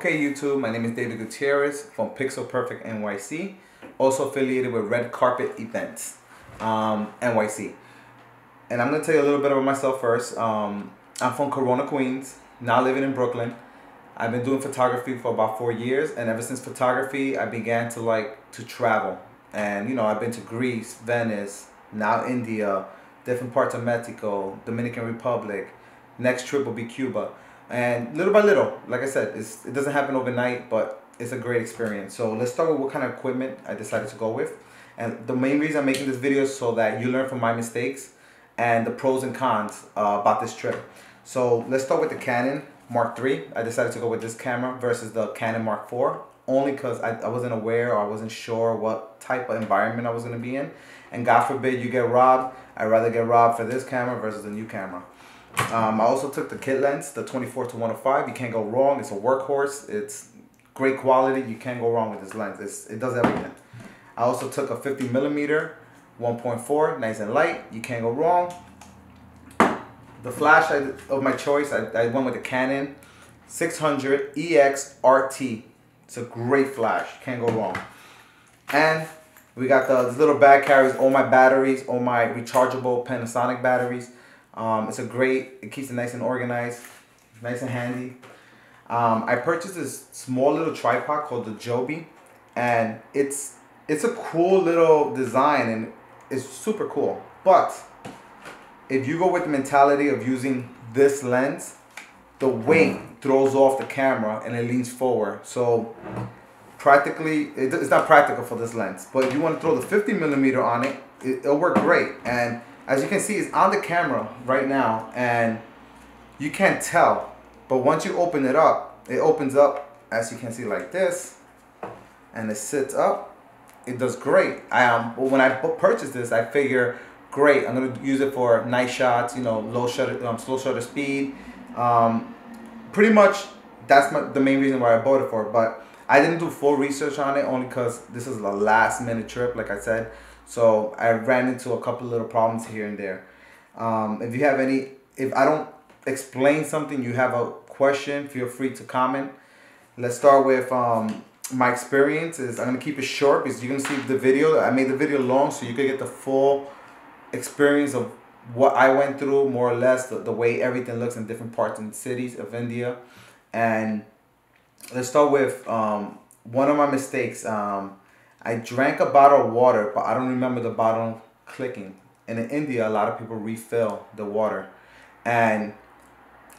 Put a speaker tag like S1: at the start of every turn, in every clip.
S1: Okay, YouTube, my name is David Gutierrez from Pixel Perfect NYC, also affiliated with Red Carpet Events NYC. And I'm going to tell you a little bit about myself first. I'm from Corona, Queens, now living in Brooklyn. I've been doing photography for about 4 years, and ever since photography, I began to travel. And you know, I've been to Greece, Venice, now India, different parts of Mexico, Dominican Republic. Next trip will be Cuba. And little by little, like I said, it doesn't happen overnight, but it's a great experience. So let's start with what kind of equipment I decided to go with. And the main reason I'm making this video is so that you learn from my mistakes and the pros and cons about this trip. So let's start with the Canon Mark III. I decided to go with this camera versus the Canon Mark IV, only because I wasn't aware, or I wasn't sure what type of environment I was going to be in. And God forbid you get robbed. I'd rather get robbed for this camera versus the new camera. I also took the kit lens, the 24-105. You can't go wrong. It's a workhorse. It's great quality. You can't go wrong with this lens. It does everything. I also took a 50mm 1.4, nice and light. You can't go wrong. The flash of my choice, I went with the Canon 600 EX RT. It's a great flash. Can't go wrong. And we got this little bag carries all my batteries, all my rechargeable Panasonic batteries. It keeps it nice and organized, nice and handy. I purchased this small little tripod called the Joby, and it's a cool little design and it's super cool. But if you go with the mentality of using this lens, the weight throws off the camera and it leans forward. So practically, it's not practical for this lens. But if you want to throw the 50mm on it, it'll work great. And as you can see, it's on the camera right now, and you can't tell. But once you open it up, it opens up, as you can see, like this, and it sits up. It does great. When I purchased this, I figure, great, I'm gonna use it for night shots, you know, slow shutter speed. Pretty much, that's the main reason why I bought it for. But I didn't do full research on it, only because this is a last minute trip, like I said. So I ran into a couple little problems here and there. If I don't explain something, you have a question, feel free to comment. Let's start with my experiences. I'm gonna keep it short because you're gonna see the video. I made the video long so you could get the full experience of what I went through, more or less, the way everything looks in different parts and cities of India. And let's start with one of my mistakes. I drank a bottle of water, but I don't remember the bottle clicking. And in India, a lot of people refill the water. And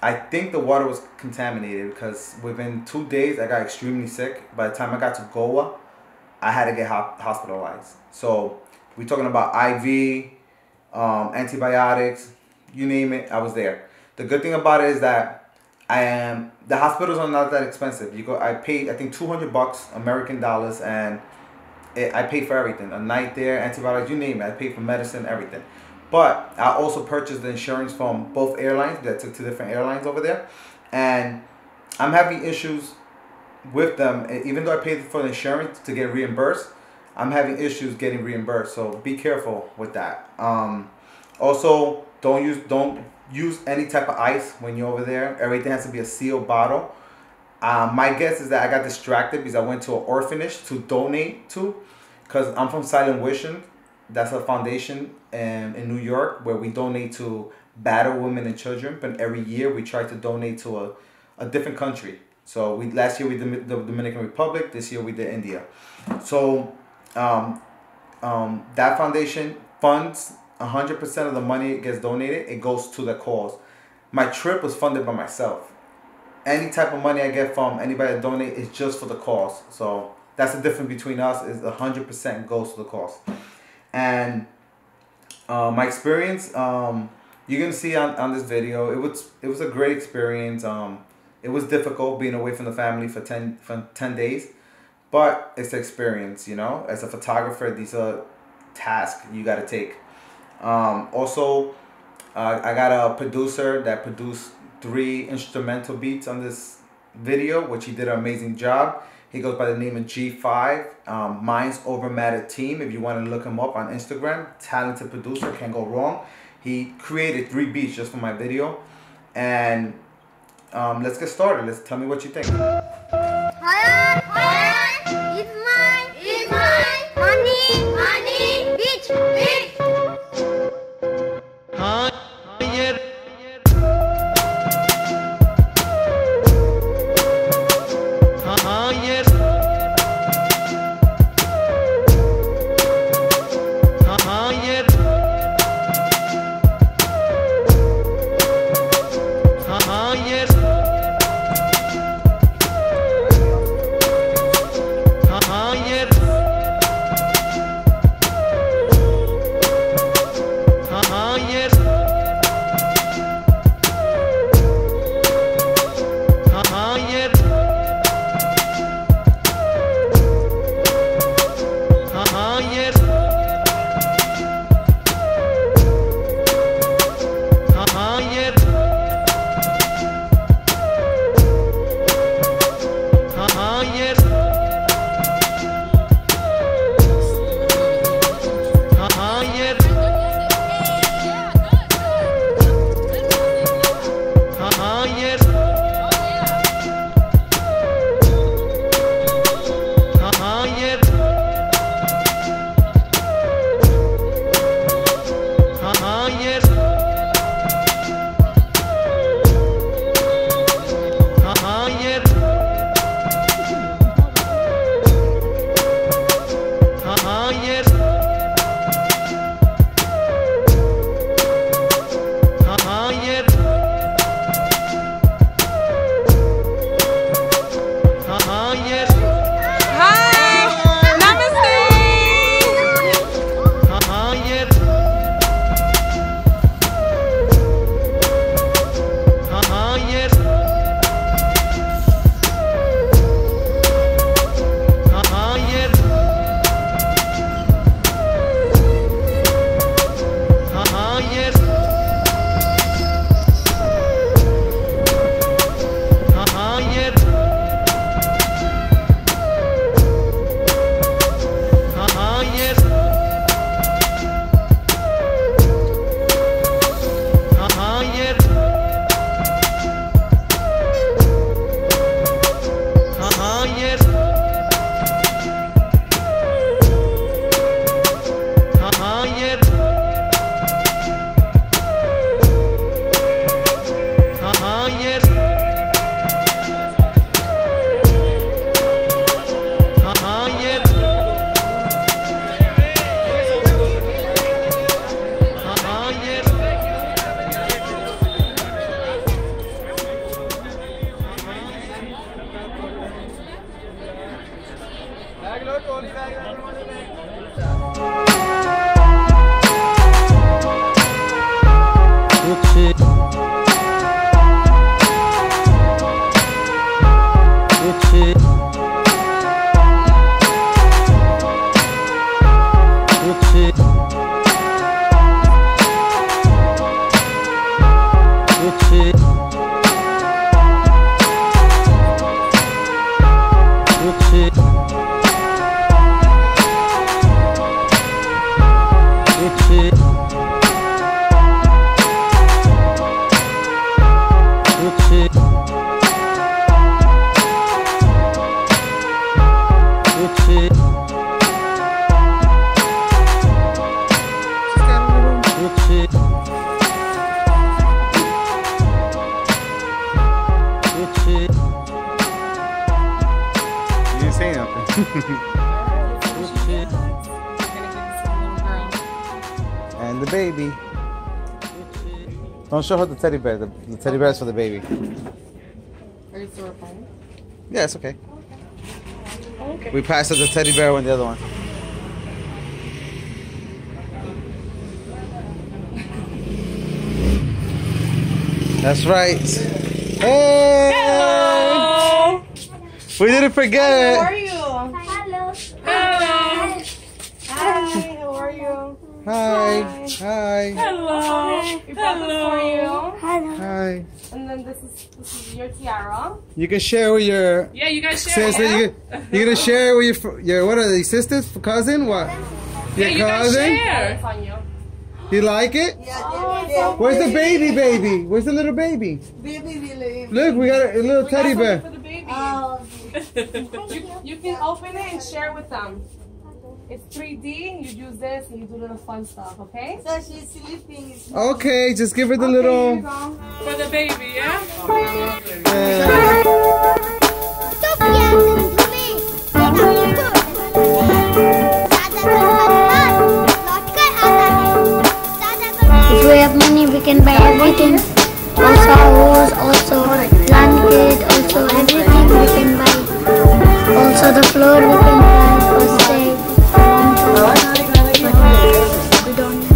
S1: I think the water was contaminated because within 2 days, I got extremely sick. By the time I got to Goa, I had to get hospitalized. So we're talking about IV, antibiotics, you name it, I was there. The good thing about it is that the hospitals are not that expensive. I paid, I think, $200 American dollars, and I paid for everything. A night there, antibiotics, you name it. I paid for medicine, everything. But I also purchased the insurance from both airlines. I took 2 different airlines over there. And I'm having issues with them. Even though I paid for the insurance to get reimbursed, I'm having issues getting reimbursed. So be careful with that. Also, don't use any type of ice when you're over there. Everything has to be a sealed bottle. My guess is that I got distracted because I went to an orphanage to donate to, because I'm from Silent Vision. That's a foundation in New York where we donate to battered women and children. But every year we try to donate to a different country. So last year we did the Dominican Republic. This year we did India. So that foundation funds 100% of the money gets donated. It goes to the cause. My trip was funded by myself. Any type of money I get from anybody that donate is just for the cause. So that's the difference between us, is 100% goes to the cause. And my experience, you're gonna see on this video, it was a great experience. It was difficult being away from the family for 10 days, but it's an experience, you know. As a photographer, these are tasks you gotta take. Also, I got a producer that produced 3 instrumental beats on this video, which he did an amazing job. He goes by the name of G5, Minds Over Matter Team. If you want to look him up on Instagram, talented producer, can't go wrong. He created 3 beats just for my video. And let's get started. Tell me what you think.
S2: It's mine. It's mine. Money. Money. Bitch. Bitch.
S1: And the baby. Don't show her the teddy bear. The teddy bear is for the baby.
S3: Are you still recording?
S1: Yeah, it's okay.
S3: Okay.
S1: We passed the teddy bear when the other one. That's right. Hey!
S3: Hello!
S1: We didn't forget.
S3: How are you?
S2: Hello.
S3: Hello! Hi, how are you?
S1: Hi. Hi.
S3: Hello! We brought this for you.
S2: Hello.
S1: Hi.
S3: And then this is your tiara.
S1: You can share with your
S3: Yeah, you guys share.
S1: sister. You're gonna share with your what are they, sisters, cousin? What? Your
S3: Yeah, you guys
S1: cousin?
S3: share. It's on you.
S1: You like it?
S2: Yeah,
S1: Where's the baby? Where's the little baby?
S2: baby.
S1: Look, we got a little teddy bear.
S3: For the baby.
S2: Oh,
S3: You can open it and share with them. It's 3D. You use this and you do little fun stuff, okay?
S2: So she's sleeping.
S1: Okay, just give her the
S3: Here you
S1: little.
S3: go.
S4: For the baby, yeah?
S5: If we have money, we can buy everything. Also house, also blanket, also everything we can buy. Also the floor we can buy for stay. We don't have.